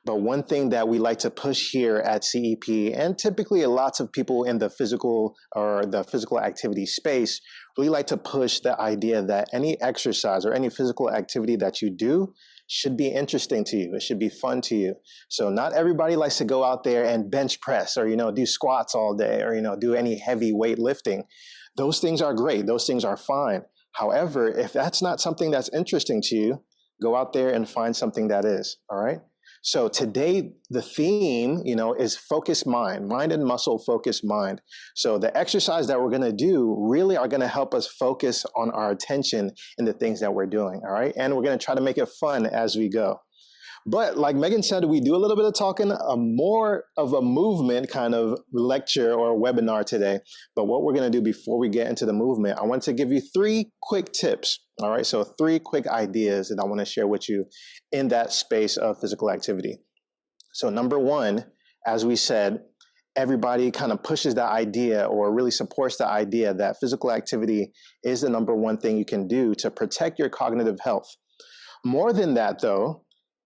But one thing that we like to push here at CEP, and typically lots of people in the physical or the physical activity space really like to push the idea that any exercise or any physical activity that you do should be interesting to you. It should be fun to you. So not everybody likes to go out there and bench press or, do squats all day or, do any heavy weight lifting. Those things are great. Those things are fine. However, if that's not something that's interesting to you, go out there and find something that is, all right? So today, the theme, is focused mind and muscle focused mind. So the exercise that we're going to do really are going to help us focus on our attention in the things that we're doing, all right? And we're going to try to make it fun as we go. But like Megan said, we do a little bit of talking, more of a movement kind of lecture or webinar today. But what we're going to do before we get into the movement, I want to give you 3 quick tips. All right, so 3 quick ideas that I want to share with you in that space of physical activity. So number 1, as we said, everybody kind of pushes the idea or really supports the idea that physical activity is the number 1 thing you can do to protect your cognitive health. More than that, though,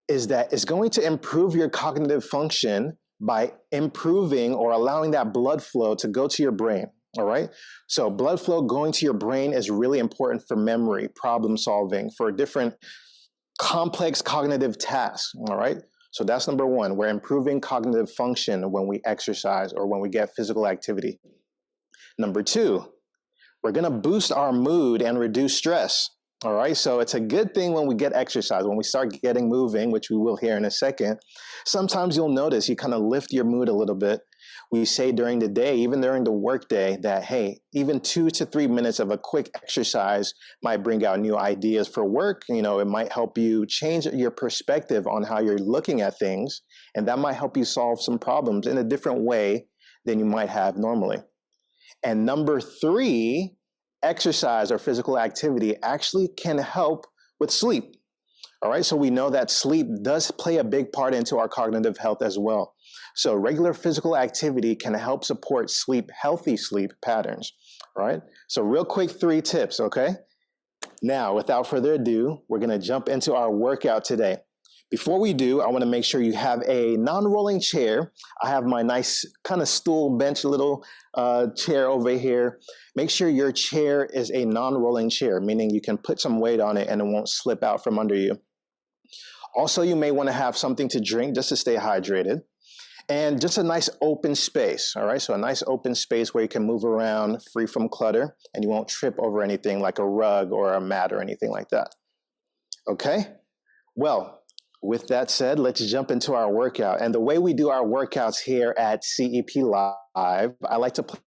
is that it's going to improve your cognitive function by improving or allowing that blood flow to go to your brain, all right? So blood flow going to your brain is really important for memory, problem solving, for different complex cognitive tasks, all right? So that's number 1. We're improving cognitive function when we exercise or when we get physical activity. Number 2, we're gonna boost our mood and reduce stress. All right, so it's a good thing when we get exercise, when we start getting moving, which we will here in a second. Sometimes you'll notice you kind of lift your mood a little bit. We say during the day, even during the workday, that, hey, even 2 to 3 minutes of a quick exercise might bring out new ideas for work. It might help you change your perspective on how you're looking at things, and that might help you solve some problems in a different way than you might have normally. And number 3, exercise or physical activity actually can help with sleep. All right, so we know that sleep does play a big part into our cognitive health as well. So regular physical activity can help support healthy sleep patterns. All right, so real quick 3 tips, okay? Now, without further ado, we're gonna jump into our workout today. Before we do, I want to make sure you have a non-rolling chair. I have my nice kind of stool bench little chair over here. Make sure your chair is a non-rolling chair, meaning you can put some weight on it and it won't slip out from under you. Also, you may want to have something to drink just to stay hydrated. And just a nice open space, all right? So a nice open space where you can move around free from clutter and you won't trip over anything like a rug or a mat or anything like that. Okay? Well, with that said, let's jump into our workout. And the way we do our workouts here at CEP Live, I like to play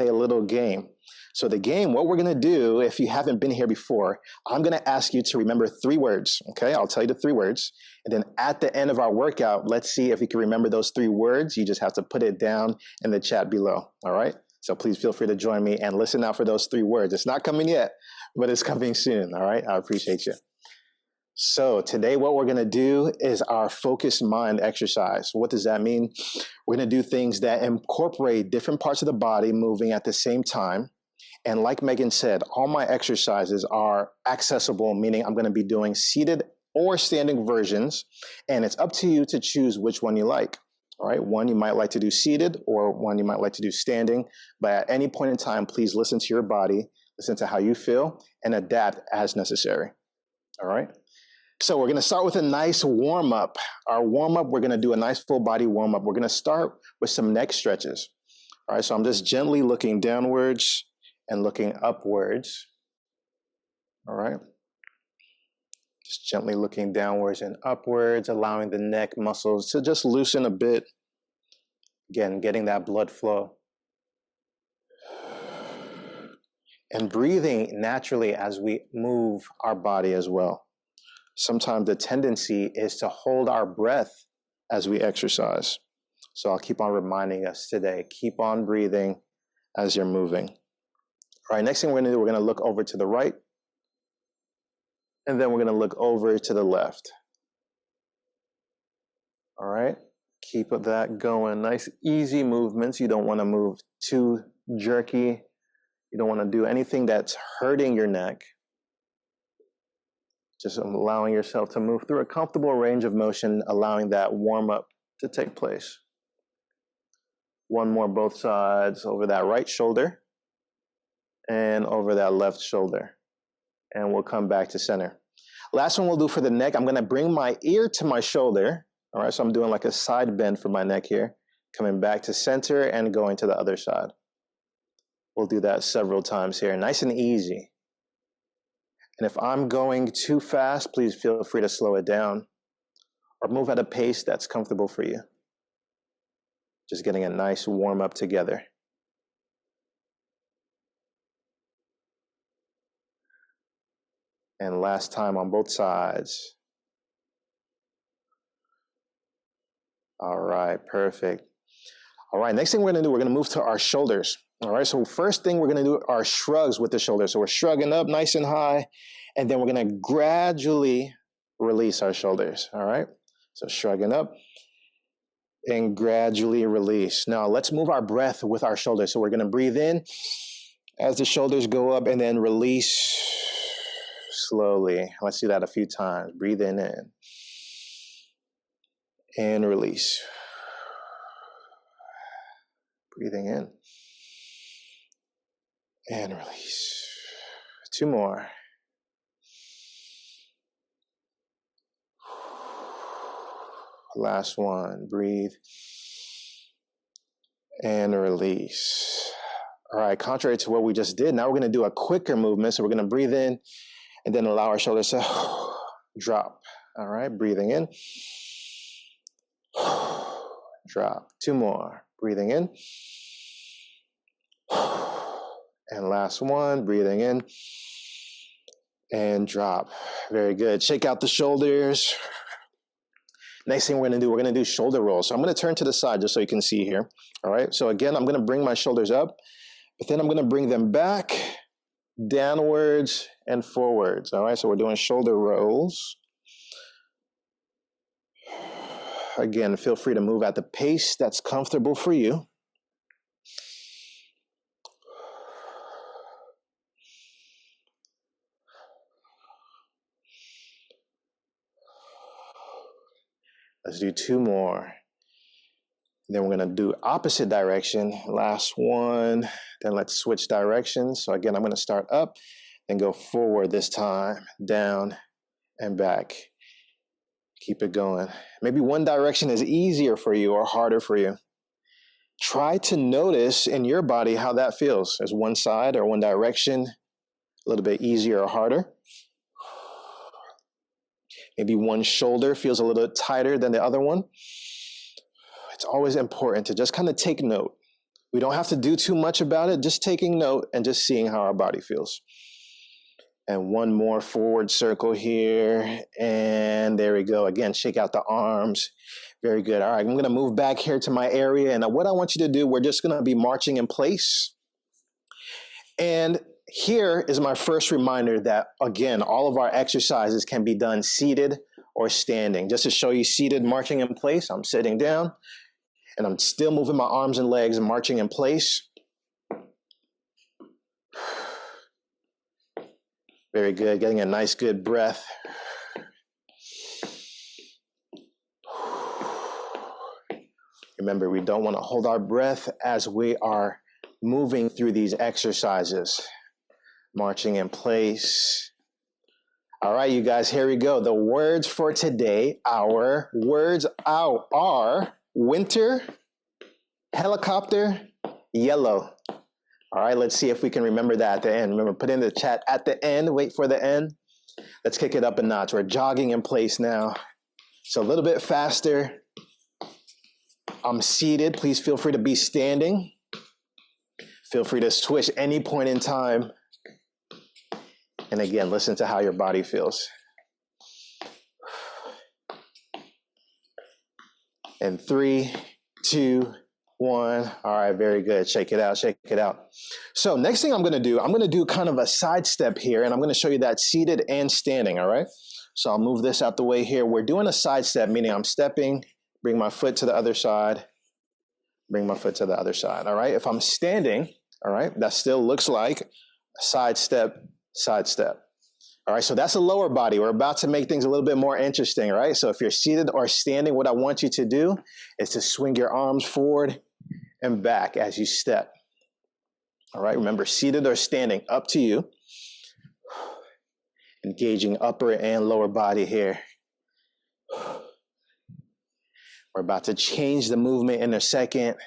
a little game. So the game, what we're going to do, if you haven't been here before, I'm going to ask you to remember 3 words, okay? I'll tell you the 3 words. And then at the end of our workout, let's see if you can remember those 3 words. You just have to put it down in the chat below, all right? So please feel free to join me and listen out for those 3 words. It's not coming yet, but it's coming soon, all right? I appreciate you. So today what we're going to do is our focused mind exercise. What does that mean? We're going to do things that incorporate different parts of the body moving at the same time. And like Megan said, all my exercises are accessible, meaning I'm going to be doing seated or standing versions. And it's up to you to choose which one you like. All right, one you might like to do seated or one you might like to do standing. But at any point in time, please listen to your body, listen to how you feel, and adapt as necessary. All right. So we're going to start with a nice warm-up. Our warm-up, we're going to do a nice full body warm-up. We're going to start with some neck stretches. All right, so I'm just gently looking downwards and looking upwards. All right. Just gently looking downwards and upwards, allowing the neck muscles to just loosen a bit. Again, getting that blood flow. And breathing naturally as we move our body as well. Sometimes the tendency is to hold our breath as we exercise. So I'll keep on reminding us today, keep on breathing as you're moving. All right, next thing we're going to do, we're going to look over to the right. And then we're going to look over to the left. All right, keep that going. Nice, easy movements. You don't want to move too jerky. You don't want to do anything that's hurting your neck. Just allowing yourself to move through a comfortable range of motion, allowing that warm up to take place. One more, both sides, over that right shoulder and over that left shoulder. And we'll come back to center. Last one we'll do for the neck, I'm gonna bring my ear to my shoulder. All right, so I'm doing like a side bend for my neck here, coming back to center and going to the other side. We'll do that several times here, nice and easy. And if I'm going too fast, please feel free to slow it down or move at a pace that's comfortable for you. Just getting a nice warm up together. And last time on both sides. All right, perfect. All right, next thing we're gonna do, we're gonna move to our shoulders. All right, so first thing we're gonna do are shrugs with the shoulders. So we're shrugging up nice and high, and then we're gonna gradually release our shoulders, all right? So shrugging up and gradually release. Now let's move our breath with our shoulders. So we're gonna breathe in as the shoulders go up and then release slowly. Let's do that a few times. Breathe in and release. Breathing in and release. Two more. Last one. Breathe and release. All right, contrary to what we just did, now we're going to do a quicker movement. So we're going to breathe in and then allow our shoulders to drop. All right, breathing in. Drop. Two more. Breathing in. And last one. Breathing in. And drop. Very good. Shake out the shoulders. Next thing we're going to do, we're going to do shoulder rolls. So I'm going to turn to the side just so you can see here. All right. So again, I'm going to bring my shoulders up, but then I'm going to bring them back, downwards, and forwards. All right. So we're doing shoulder rolls. Again, feel free to move at the pace that's comfortable for you. Let's do two more. Then we're going to do opposite direction. Last one. Then let's switch directions. So again, I'm going to start up and go forward this time, down and back. Keep it going. Maybe one direction is easier for you or harder for you. Try to notice in your body how that feels. As one side or one direction, a little bit easier or harder. Maybe one shoulder feels a little bit tighter than the other one. It's always important to just kind of take note. We don't have to do too much about it, just taking note and just seeing how our body feels. And one more forward circle here. And there we go. Again, shake out the arms. Very good. All right, I'm going to move back here to my area. And what I want you to do, we're just going to be marching in place. And here is my first reminder that, again, all of our exercises can be done seated or standing. Just to show you seated, marching in place, I'm sitting down. And I'm still moving my arms and legs and marching in place. Very good. Getting a nice, good breath. Remember, we don't want to hold our breath as we are moving through these exercises. Marching in place. All right, you guys, here we go. The words for today, our words out are winter, helicopter, yellow. All right, let's see if we can remember that at the end. Remember, put in the chat at the end, wait for the end. Let's kick it up a notch. We're jogging in place now. So a little bit faster. I'm seated. Please feel free to be standing. Feel free to switch any point in time. And again, listen to how your body feels. And 3, 2, 1. All right, very good. Shake it out, shake it out. So next thing I'm going to do kind of a side step here, and I'm going to show you that seated and standing, all right? So I'll move this out the way here. We're doing a side step, meaning I'm stepping, bring my foot to the other side, bring my foot to the other side, all right? If I'm standing, all right, that still looks like a side step, side step. All right, so that's the lower body. We're about to make things a little bit more interesting, right? So if you're seated or standing, what I want you to do is to swing your arms forward and back as you step. All right, remember, seated or standing, up to you. Engaging upper and lower body here. We're about to change the movement in a second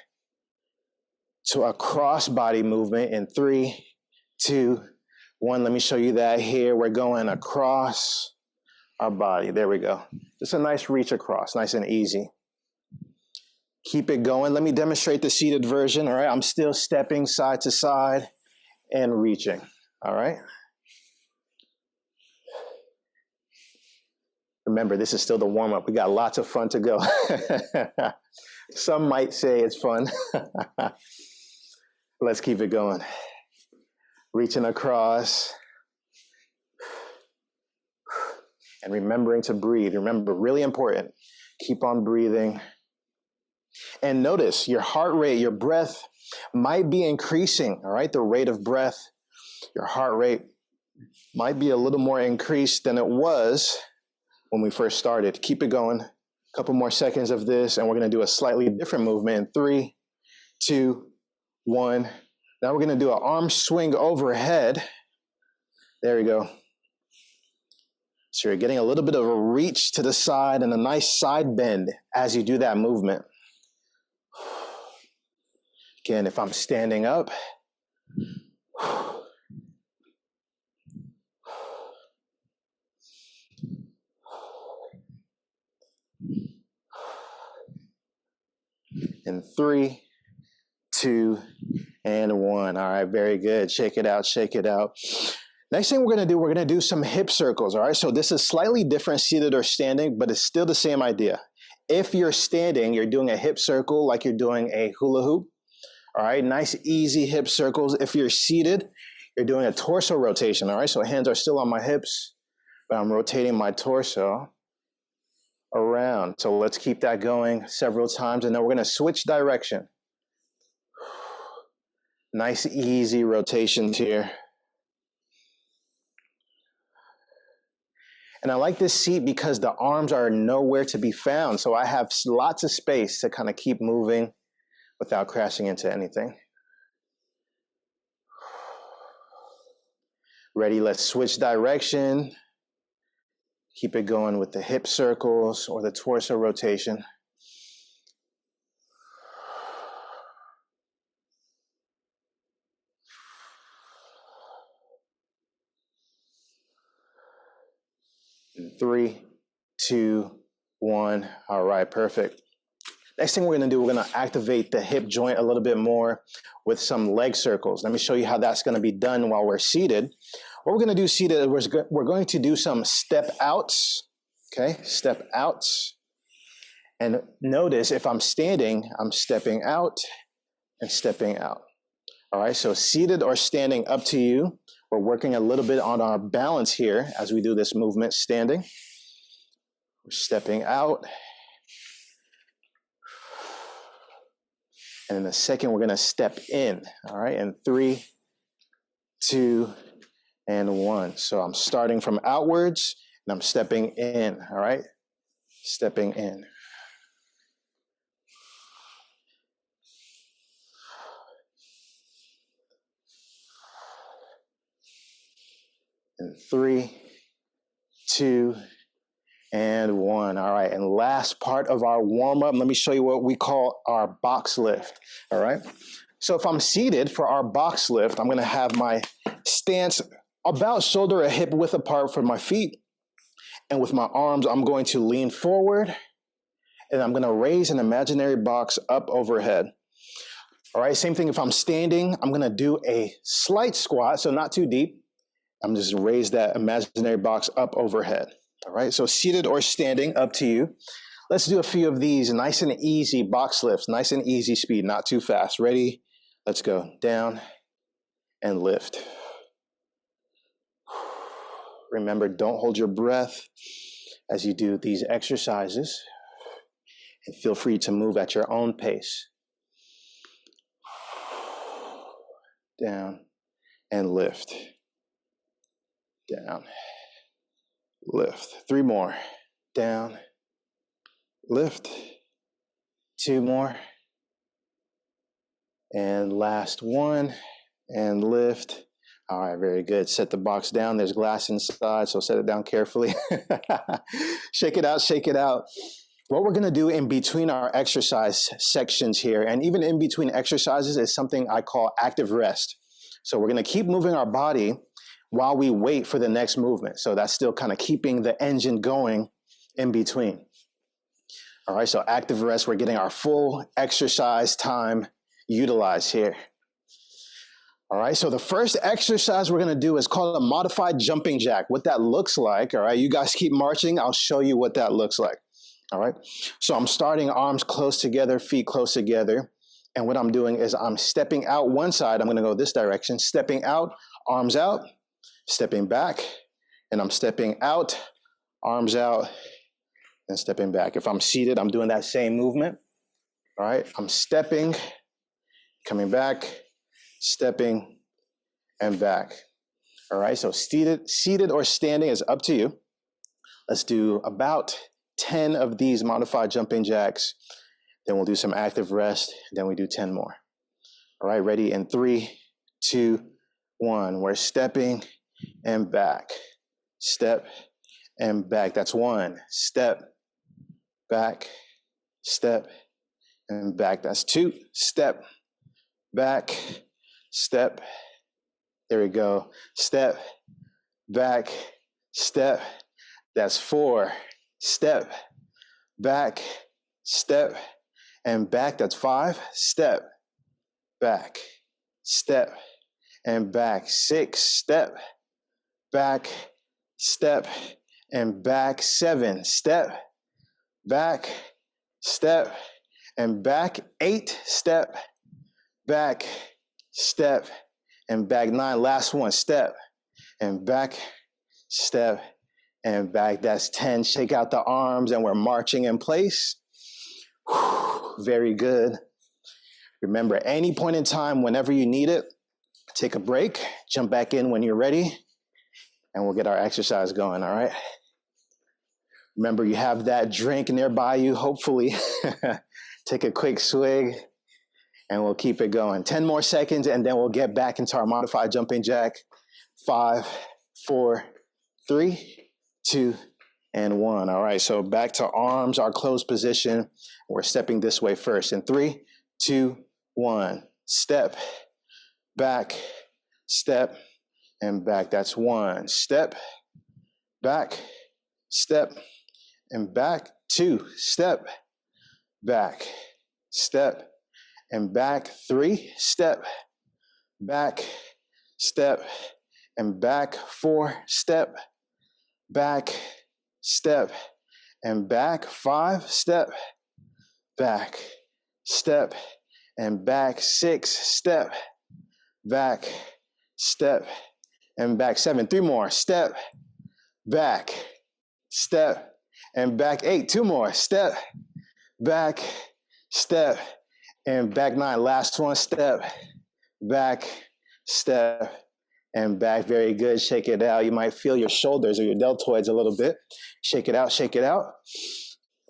to a cross body movement in 3, 2, 1. Let me show you that here. We're going across our body. There we go. Just a nice reach across, nice and easy. Keep it going. Let me demonstrate the seated version. All right, I'm still stepping side to side and reaching. All right. Remember, this is still the warm-up. We got lots of fun to go. Some might say it's fun. Let's keep it going. Reaching across. And remembering to breathe. Remember, really important. Keep on breathing. And notice your heart rate, your breath might be increasing, all right? The rate of breath, your heart rate might be a little more increased than it was when we first started. Keep it going. A couple more seconds of this, and we're going to do a slightly different movement in 3, 2, 1. Now we're going to do an arm swing overhead. There we go. So you're getting a little bit of a reach to the side and a nice side bend as you do that movement. Again, if I'm standing up, in 3, 2, and 1. All right, very good. Shake it out, shake it out. Next thing we're going to do some hip circles. All right, so this is slightly different seated or standing, but it's still the same idea. If you're standing, you're doing a hip circle like you're doing a hula hoop. All right, nice, easy hip circles. If you're seated, you're doing a torso rotation. All right, so hands are still on my hips, but I'm rotating my torso around. So let's keep that going several times, and then we're going to switch direction. Nice, easy rotations here. And I like this seat because the arms are nowhere to be found. So I have lots of space to kind of keep moving without crashing into anything. Ready? Let's switch direction. Keep it going with the hip circles or the torso rotation. In 3, 2, 1. All right, perfect. Next thing we're going to do, we're going to activate the hip joint a little bit more with some leg circles. Let me show you how that's going to be done while we're seated. What we're going to do seated, we're going to do some step outs. Okay, step outs. And notice if I'm standing, I'm stepping out and stepping out. All right, so seated or standing, up to you. We're working a little bit on our balance here as we do this movement standing. We're stepping out. And in a second, we're going to step in. All right, in 3, 2, and 1. So I'm starting from outwards and I'm stepping in. All right, stepping in. In 3, 2, and 1. All right, and last part of our warm-up, let me show you what we call our box lift. All right, so if I'm seated for our box lift, I'm going to have my stance about shoulder or hip width apart from my feet. And with my arms, I'm going to lean forward and I'm going to raise an imaginary box up overhead. All right, same thing if I'm standing, I'm going to do a slight squat, so not too deep. I'm just raise that imaginary box up overhead. All right, so seated or standing, up to you. Let's do a few of these nice and easy box lifts, nice and easy speed, not too fast. Ready? Let's go. Down and lift. Remember, don't hold your breath as you do these exercises, and feel free to move at your own pace. Down and lift. Down lift. 3 more. Down, lift. 2 more. And last one, and lift. All right, very good. Set the box down. There's glass inside, so set it down carefully. Shake it out, shake it out. What we're gonna do in between our exercise sections here, and even in between exercises, is something I call active rest. So we're gonna keep moving our body while we wait for the next movement. So that's still kind of keeping the engine going in between. All right, so active rest, we're getting our full exercise time utilized here. All right, so the first exercise we're gonna do is called a modified jumping jack. What that looks like, all right, you guys keep marching, I'll show you what that looks like. All right, so I'm starting arms close together, feet close together. And what I'm doing is I'm stepping out one side, I'm gonna go this direction, stepping out, arms out, stepping back, and I'm stepping out, arms out, and stepping back. If I'm seated, I'm doing that same movement. All right, I'm stepping, coming back, stepping, and back. All right, so seated or standing is up to you. Let's do about 10 of these modified jumping jacks. Then we'll do some active rest. Then we do 10 more. All right, ready in 3, 2, 1. We're stepping and back. Step and back. That's 1. Step, back, step, and back. That's 2. Step, back, step. There we go. Step, back, step. That's 4. Step, back, step, and back. That's 5. Step, back, step, and back. 6. Step, back, step, and back. 7. Step, back, step, and back. 8. Step, back, step, and back. 9. Last one. Step, and back, step, and back. That's 10. Shake out the arms, and we're marching in place. Very good. Remember, any point in time, whenever you need it, take a break, jump back in when you're ready, and we'll get our exercise going, all right? Remember, you have that drink nearby you, hopefully. Take a quick swig, and we'll keep it going. 10 more seconds, and then we'll get back into our modified jumping jack. 5, 4, 3, 2, and 1. All right, so back to arms, our closed position. We're stepping this way first. In 3, 2, 1. Step, back, step, and back. That's 1. Step, back, step, and back. 2. Step, back, step, and back. 3. Step, back, step, and back. 4. Step, back, step, and back. 5. Step, back, step, and back. 6. Step, back, step, and back. 7. 3 more. Step, back, step, and back. 8. 2 more. Step, back, step, and back. 9. Last one. Step, back, step, and back. Very good. Shake it out. You might feel your shoulders or your deltoids a little bit. Shake it out, shake it out.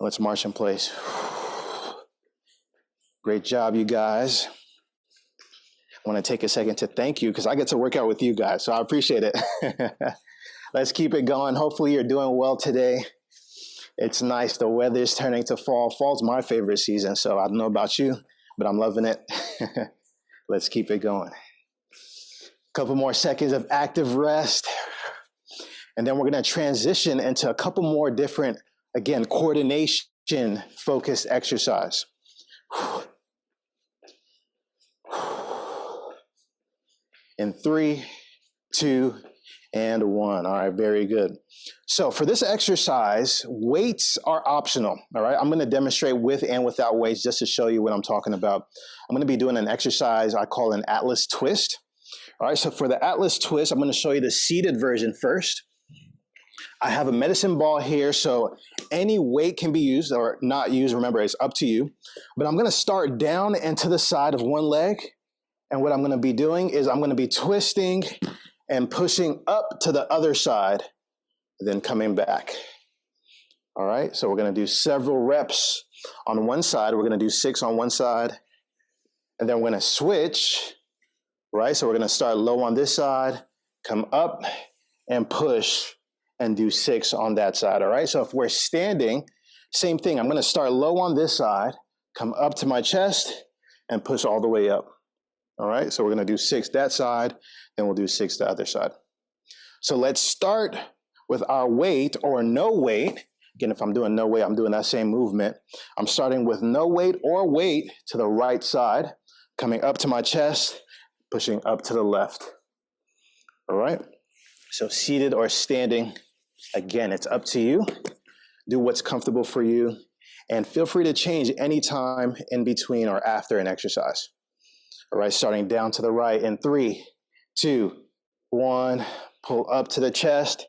Let's march in place. Great job, you guys. I want to take a second to thank you because I get to work out with you guys, so I appreciate it. Let's keep it going. Hopefully you're doing well today. It's nice. The weather's turning to fall. Fall's my favorite season, so I don't know about you, but I'm loving it. Let's keep it going. Couple more seconds of active rest. And then we're going to transition into a couple more different, again, coordination-focused exercise. In 3, 2, and 1. All right, very good. So for this exercise, weights are optional. All right, I'm going to demonstrate with and without weights just to show you what I'm talking about. I'm going to be doing an exercise I call an Atlas twist. All right, so for the Atlas twist, I'm going to show you the seated version first. I have a medicine ball here, so any weight can be used or not used. Remember, it's up to you. But I'm going to start down and to the side of one leg. And what I'm going to be doing is I'm going to be twisting and pushing up to the other side then coming back. All right, so we're gonna do several reps on one side. We're gonna do 6 on one side, and then we're gonna switch, right? So we're gonna start low on this side, come up and push and do 6 on that side, all right? So if we're standing, same thing. I'm gonna start low on this side, come up to my chest and push all the way up, all right? So we're gonna do 6 that side, then we'll do 6 the other side. So let's start with our weight or no weight. Again, if I'm doing no weight, I'm doing that same movement. I'm starting with no weight or weight to the right side, coming up to my chest, pushing up to the left. All right? So seated or standing, again, it's up to you. Do what's comfortable for you. And feel free to change anytime in between or after an exercise. All right, starting down to the right in 3, 2, 1. Pull up to the chest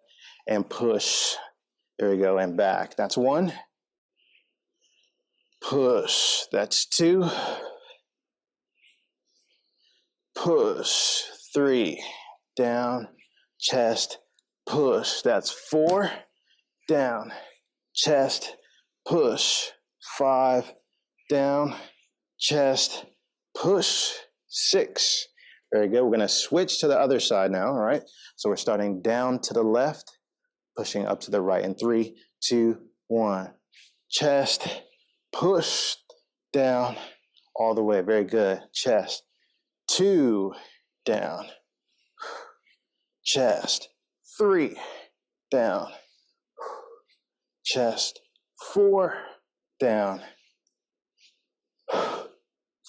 and push. There we go, and back. That's 1. Push. That's 2. Push. 3. Down, chest, push. That's 4. Down, chest, push. 5. Down, chest, push. 6. Very good. We're going to switch to the other side now, all right? So we're starting down to the left, pushing up to the right in 3, 2, 1. Chest, push, down, all the way. Very good. Chest, 2, down. Chest, 3, down. Chest, 4, down.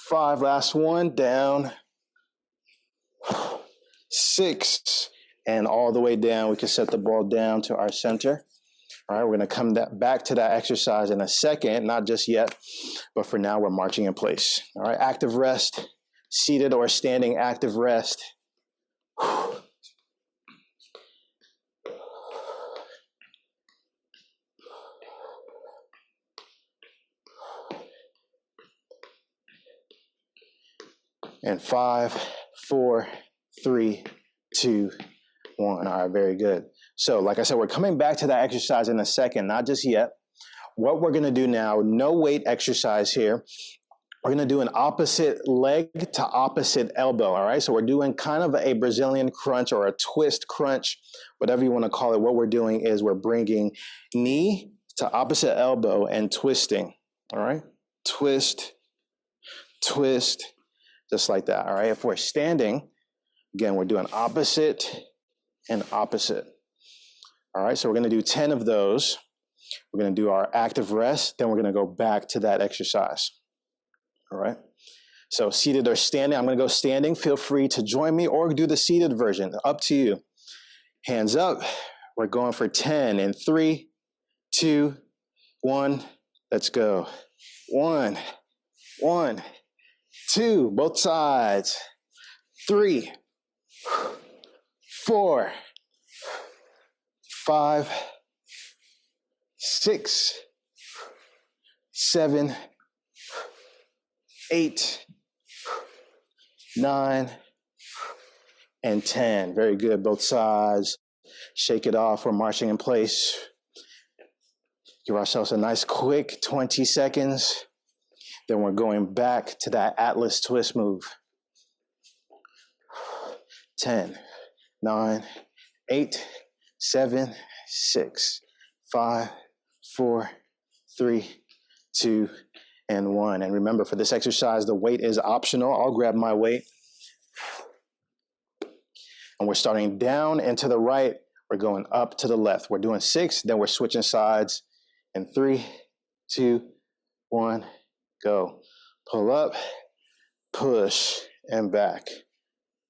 5, last one, down. 6, and all the way down. We can set the ball down to our center. All right, we're gonna come back to that exercise in a second, not just yet, but for now we're marching in place. All right, active rest, seated or standing active rest. And 5, 4, 3, 2, 1. All right, very good. So like I said, we're coming back to that exercise in a second, not just yet. What we're gonna do now, no weight exercise here. We're gonna do an opposite leg to opposite elbow, all right? So we're doing kind of a Brazilian crunch or a twist crunch, whatever you wanna call it. What we're doing is we're bringing knee to opposite elbow and twisting, all right? Twist, twist, just like that, all right? If we're standing, again, we're doing opposite and opposite. All right, so we're gonna do 10 of those. We're gonna do our active rest, then we're gonna go back to that exercise. All right, so seated or standing, I'm gonna go standing. Feel free to join me or do the seated version, up to you. Hands up, we're going for 10 in 3, 2, 1, let's go. 1, 1, 2, both sides. 3, 4, 5, 6, 7, 8, 9, and 10. Very good, both sides. Shake it off, we're marching in place. Give ourselves a nice quick 20 seconds. Then we're going back to that Atlas twist move. 10, 9, 8, 7, 6, 5, 4, 3, 2, and 1. And remember, for this exercise, the weight is optional. I'll grab my weight. And we're starting down and to the right. We're going up to the left. We're doing 6, then we're switching sides. In 3, 2, 1, go. Pull up, push, and back.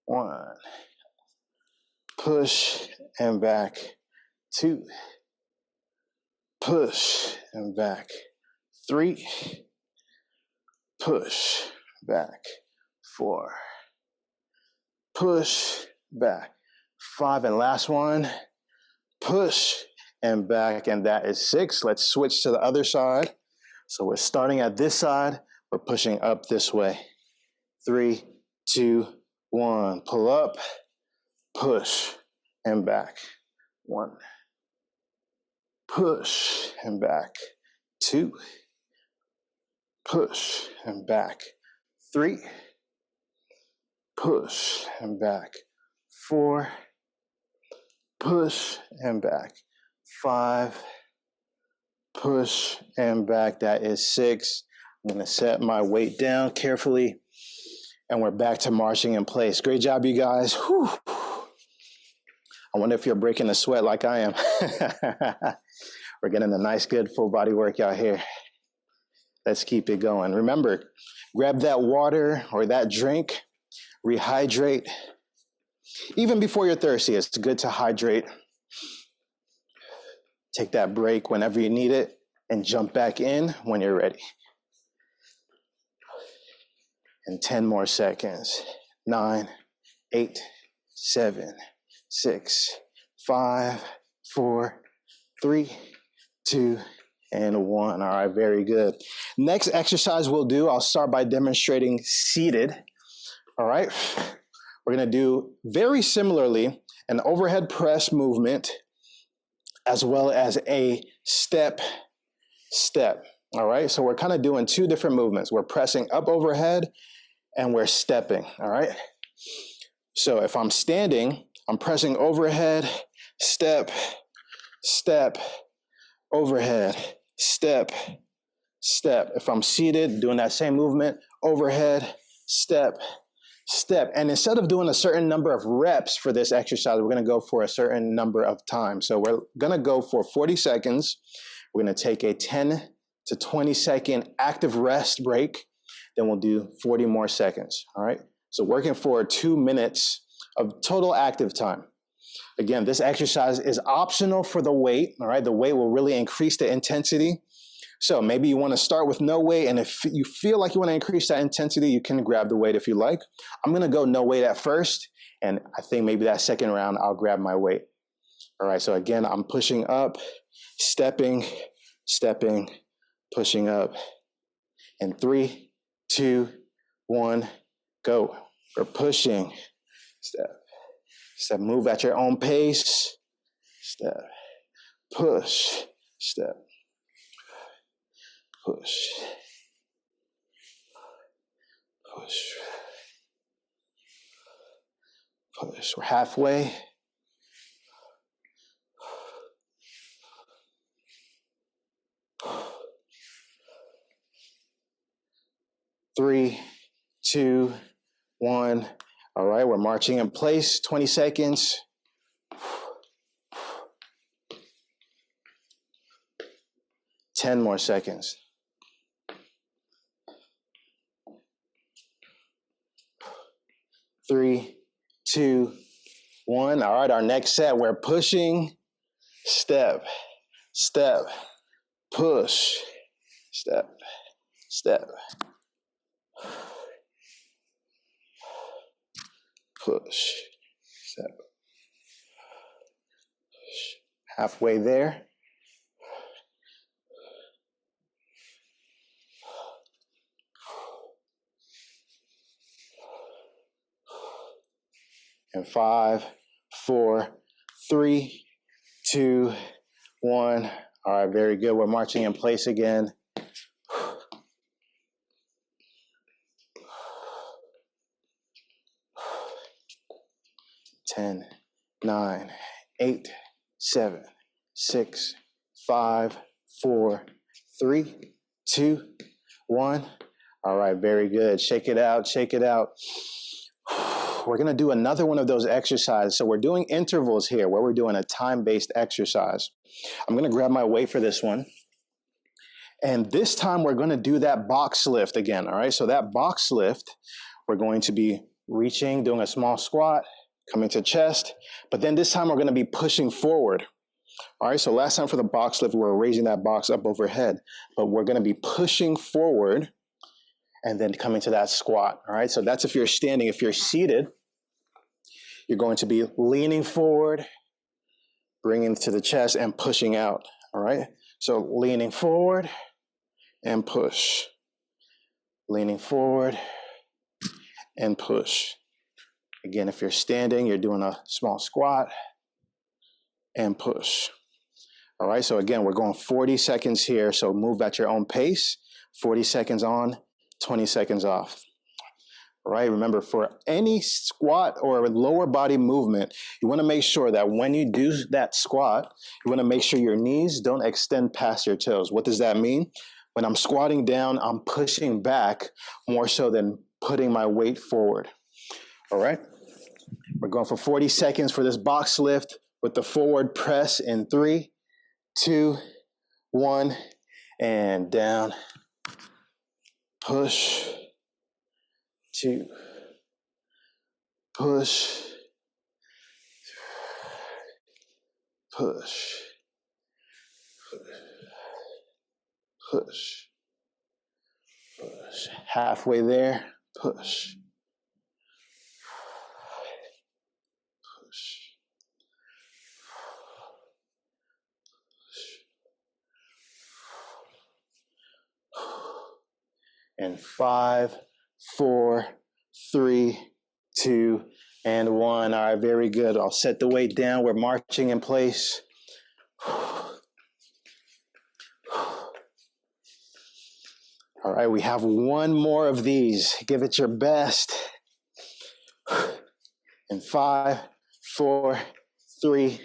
1. Push and back. 2. Push and back. 3. Push back. 4. Push back. 5, and last one. Push and back, and that is 6. Let's switch to the other side. So we're starting at this side. We're pushing up this way. 3, 2, 1. Pull up, push, and back. 1, push and back. 2, push and back. 3, push and back. 4, push and back. 5, push and back. That is 6. I'm going to set my weight down carefully, and we're back to marching in place. Great job, you guys. Whew. I wonder if you're breaking a sweat like I am. We're getting a nice, good full body workout here. Let's keep it going. Remember, grab that water or that drink, rehydrate. Even before you're thirsty, it's good to hydrate. Take that break whenever you need it and jump back in when you're ready. And 10 more seconds. 9, 8, 7, 6, 5, 4, 3, 2, and 1. All right, very good. Next exercise we'll do, I'll start by demonstrating seated. All right, we're going to do very similarly an overhead press movement as well as a step. All right, so we're kind of doing two different movements. We're pressing up overhead and we're stepping. All right, so if I'm standing, I'm pressing overhead, step, step, overhead, step, step. If I'm seated, doing that same movement, overhead, step, step. And instead of doing a certain number of reps for this exercise, we're going to go for a certain number of times. So we're going to go for 40 seconds. We're going to take a 10 to 20 second active rest break. Then we'll do 40 more seconds. All right. So working for 2 minutes of total active time. Again, this exercise is optional for the weight. All right. The weight will really increase the intensity. So maybe you want to start with no weight, and if you feel like you want to increase that intensity, you can grab the weight if you like. I'm going to go no weight at first, and I think maybe that second round, I'll grab my weight. All right, so again, I'm pushing up, stepping, stepping, pushing up. In 3, 2, 1, go. We're pushing, step, step, move at your own pace, step, push, step. Push, push, push. We're halfway. 3, 2, 1. All right, we're marching in place. 20 seconds. 10 more seconds. 3, 2, 1. All right, our next set, we're pushing, step, step, push, step, step, push, step, push. Halfway there. And 5, 4, 3, 2, 1. All right, very good. We're marching in place again. 10, 9, 8, 7, 6, 5, 4, 3, 2, 1. All right, very good. Shake it out, shake it out. We're going to do another one of those exercises. So we're doing intervals here where we're doing a time-based exercise. I'm going to grab my weight for this one. And this time we're going to do that box lift again. All right. So that box lift, we're going to be reaching, doing a small squat, coming to chest. But then this time we're going to be pushing forward. All right. So last time for the box lift, we were raising that box up overhead. But we're going to be pushing forward and then coming to that squat. All right. So that's if you're standing. If you're seated, you're going to be leaning forward, bringing to the chest and pushing out. All right. So leaning forward and push. Leaning forward and push. Again, if you're standing, you're doing a small squat and push. All right, so again, we're going 40 seconds here. So move at your own pace, 40 seconds on, 20 seconds off. All right, remember, for any squat or lower body movement, you want to make sure that when you do that squat, you want to make sure your knees don't extend past your toes. What does that mean? When I'm squatting down, I'm pushing back more so than putting my weight forward. All right, we're going for 40 seconds for this box lift with the forward press in 3, 2, 1, and down, push, 2, push, push, push, push. Halfway there, push, push, and 5, 4, 3, 2, and 1. All right, very good. I'll set the weight down. We're marching in place. All right, we have one more of these. Give it your best. And 5, 4, 3,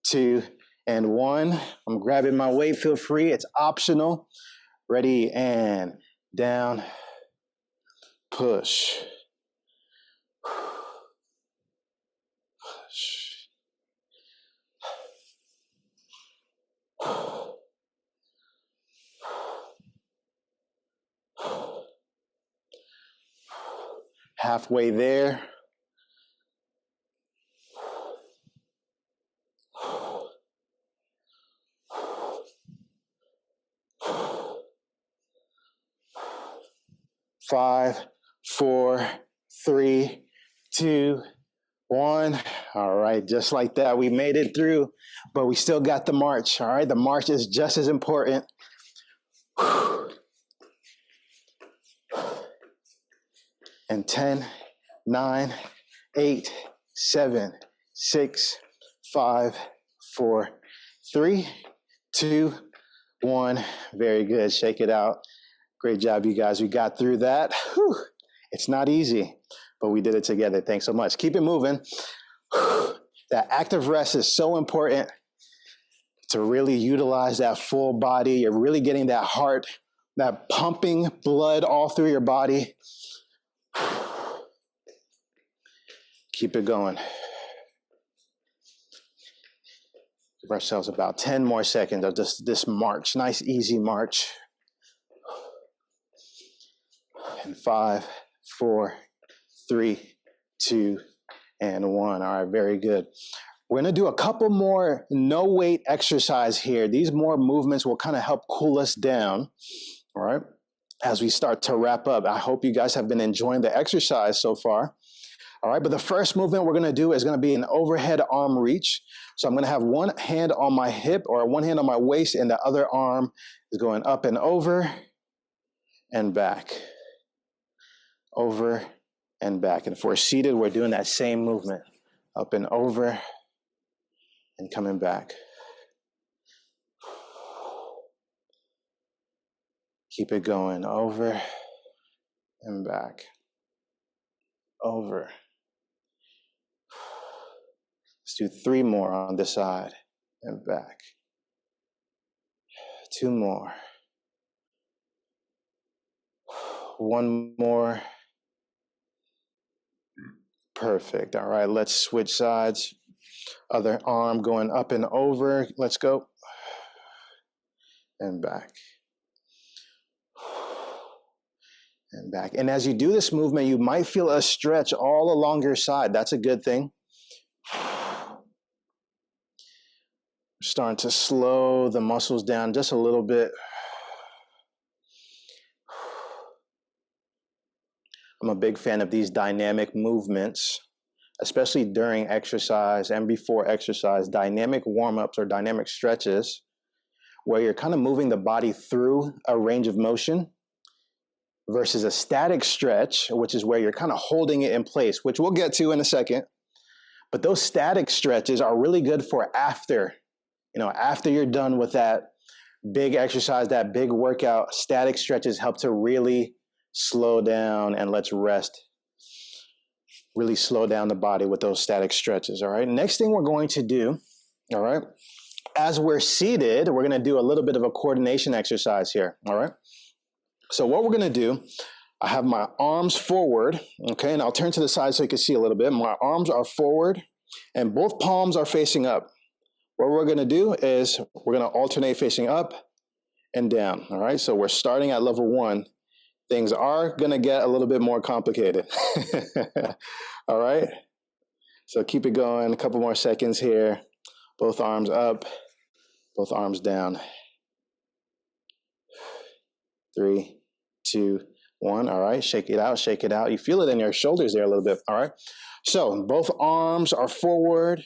2, and 1. I'm grabbing my weight. Feel free. It's optional. Ready, and down, push. Halfway there. Five, 4, 3, 2, 1. All right, just like that, we made it through, but we still got the march. All right, the march is just as important. And 10, 9, 8, 7, 6, 5, 4, 3, 2, 1. Very good. Shake it out. Great job, you guys. We got through that. Whew. It's not easy, but we did it together. Thanks so much. Keep it moving. That active rest is so important to really utilize that full body. You're really getting that heart, that pumping blood all through your body. Keep it going. Give ourselves about 10 more seconds of this march. Nice, easy march. And 5, 4, 3, 2, and 1. All right, very good. We're going to do a couple more no weight exercise here. These more movements will kind of help cool us down. All right, as we start to wrap up. I hope you guys have been enjoying the exercise so far. All right, but the first movement we're going to do is going to be an overhead arm reach. So I'm going to have one hand on my hip or one hand on my waist, and the other arm is going up and over and back. Over and back. And if we're seated, we're doing that same movement. Up and over and coming back. Keep it going. Over and back. Over. Let's do 3 more on this side and back. 2 more. 1 more. Perfect. All right, let's switch sides. Other arm going up and over. Let's go. And back. And back. And as you do this movement, you might feel a stretch all along your side. That's a good thing. Starting to slow the muscles down just a little bit. I'm a big fan of these dynamic movements, especially during exercise and before exercise. Dynamic warm-ups or dynamic stretches where you're kind of moving the body through a range of motion versus a static stretch, which is where you're kind of holding it in place, which we'll get to in a second. But those static stretches are really good for after After you're done with that big exercise, that big workout, static stretches help to really slow down, and let's rest. Really slow down the body with those static stretches, all right? Next thing we're going to do, all right, as we're seated, we're going to do a little bit of a coordination exercise here, all right? So what we're going to do, I have my arms forward, okay, and I'll turn to the side so you can see a little bit. My arms are forward, and both palms are facing up. What we're going to do is we're going to alternate facing up and down, all right? So we're starting at level 1. Things are going to get a little bit more complicated, all right? So keep it going, a couple more seconds here. Both arms up, both arms down. 3, 2, 1, all right? Shake it out, shake it out. You feel it in your shoulders there a little bit, all right? So both arms are forward.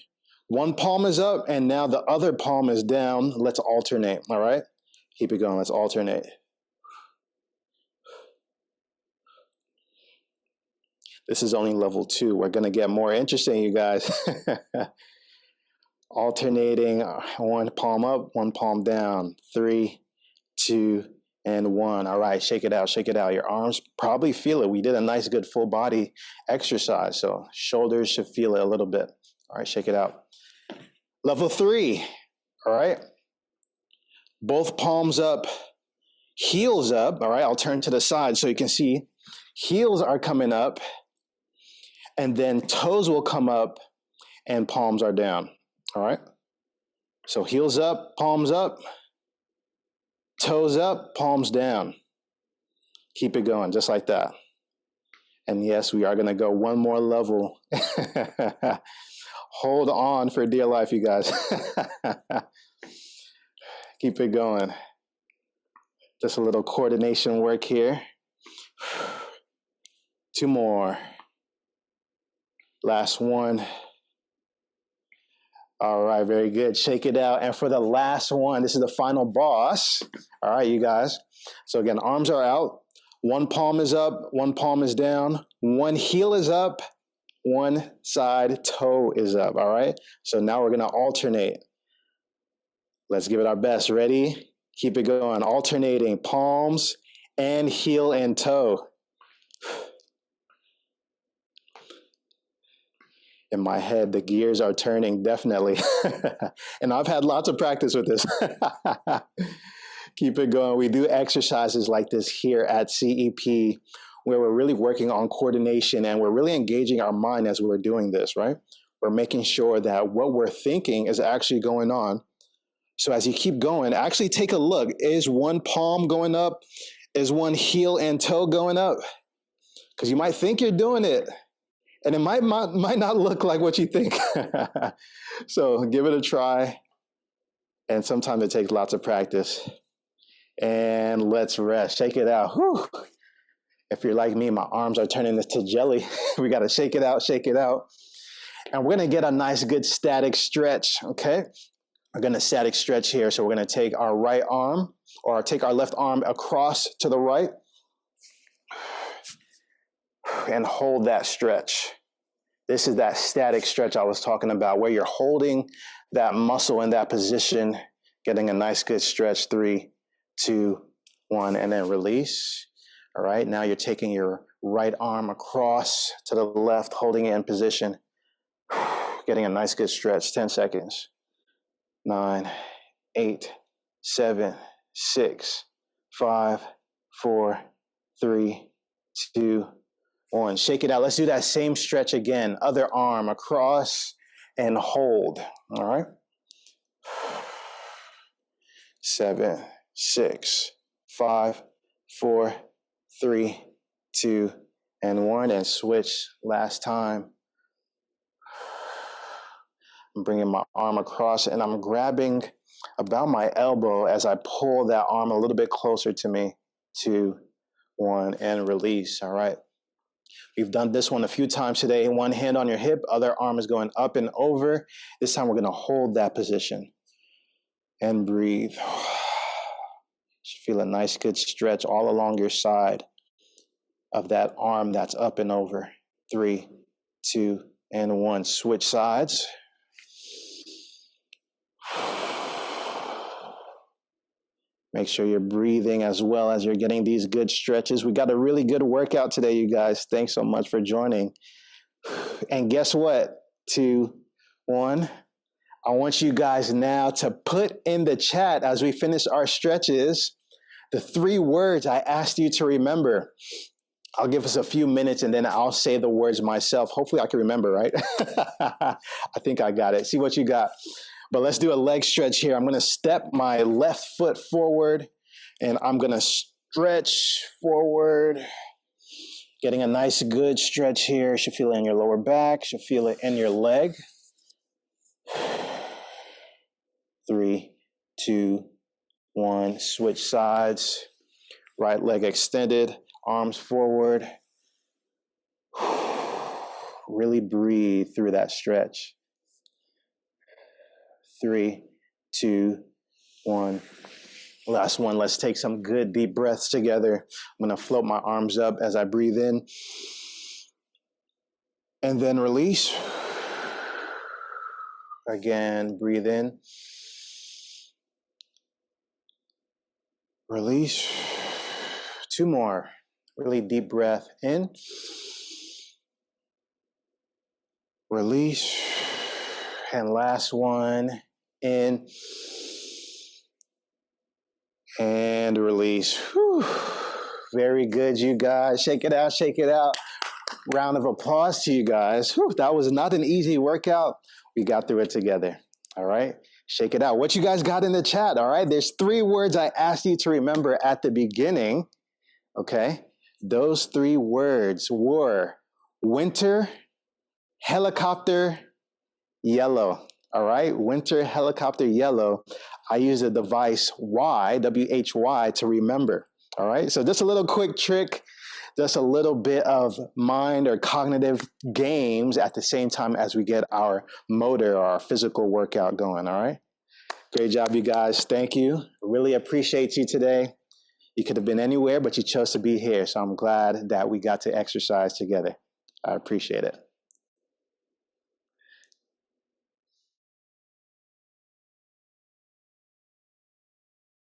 One palm is up, and now the other palm is down. Let's alternate, all right? Keep it going. Let's alternate. This is only level 2. We're going to get more interesting, you guys. Alternating, one palm up, one palm down. 3, 2, and 1. All right, shake it out, shake it out. Your arms probably feel it. We did a nice, good full body exercise, so shoulders should feel it a little bit. All right, shake it out. Level 3, all right? Both palms up, heels up, all right? I'll turn to the side so you can see. Heels are coming up, and then toes will come up, and palms are down, all right? So heels up, palms up, toes up, palms down. Keep it going, just like that. And yes, we are gonna go one more level. Hold on for dear life, you guys. Keep it going. Just a little coordination work here. 2 more. Last one. All right, very good. Shake it out. And for the last one, this is the final boss. All right, you guys. So again, arms are out. One palm is up, one palm is down. One heel is up, one side toe is up, all right? So now we're gonna alternate. Let's give it our best. Ready? Keep it going. Alternating palms and heel and toe. In my head, the gears are turning, definitely. And I've had lots of practice with this. Keep it going. We do exercises like this here at CEP where we're really working on coordination and we're really engaging our mind as we're doing this, right? We're making sure that what we're thinking is actually going on. So as you keep going, actually take a look. Is one palm going up? Is one heel and toe going up? Because you might think you're doing it, and it might not look like what you think. So give it a try. And sometimes it takes lots of practice. And let's rest. Shake it out. Whew. If you're like me, my arms are turning to jelly. We got to shake it out, shake it out. And we're going to get a nice, good static stretch, okay? We're going to static stretch here. So we're going to take our right arm, or take our left arm across to the right and hold that stretch. This is that static stretch I was talking about, where you're holding that muscle in that position, getting a nice, good stretch. 3, 2, 1, and then release. All right, now you're taking your right arm across to the left, holding it in position, getting a nice, good stretch. 10 seconds. 9, 8, 7, 6, 5, 4, 3, 2, 1. Shake it out. Let's do that same stretch again. Other arm across and hold. All right. 7, 6, 5, 4, 3, 2, and 1. And switch last time. I'm bringing my arm across and I'm grabbing about my elbow as I pull that arm a little bit closer to me. 2, 1, and release. All right. We've done this one a few times today. One hand on your hip, other arm is going up and over. This time we're going to hold that position and breathe. Feel a nice, good stretch all along your side of that arm that's up and over. 3, 2, and 1. Switch sides. Make sure you're breathing as well as you're getting these good stretches. We got a really good workout today, you guys. Thanks so much for joining. And guess what? 2, 1. I want you guys now to put in the chat as we finish our stretches the 3 words I asked you to remember. I'll give us a few minutes and then I'll say the words myself. Hopefully I can remember, right? I think I got it. See what you got. But let's do a leg stretch here. I'm going to step my left foot forward and I'm going to stretch forward. Getting a nice good stretch here. You should feel it in your lower back. You should feel it in your leg. 3, 2, 1. Switch sides. Right leg extended. Arms forward. Really breathe through that stretch. 3, 2, 1. Last one. Let's take some good deep breaths together. I'm going to float my arms up as I breathe in. And then release. Again, breathe in. Release. 2 more. Really deep breath in. Release. And last one. In. And release. Whew. Very good, you guys. Shake it out, shake it out. Round of applause to you guys. Whew. That was not an easy workout. We got through it together. All right. Shake it out. What you guys got in the chat? All right. There's 3 words I asked you to remember at the beginning. Okay. Those 3 words were winter, helicopter, yellow. All right. Winter, helicopter, yellow. I use a device Y, W-H-Y, to remember. All right. So just a little quick trick, just a little bit of mind or cognitive games at the same time as we get our motor or our physical workout going. All right. Great job, you guys. Thank you. Really appreciate you today. You could have been anywhere, but you chose to be here. So I'm glad that we got to exercise together. I appreciate it.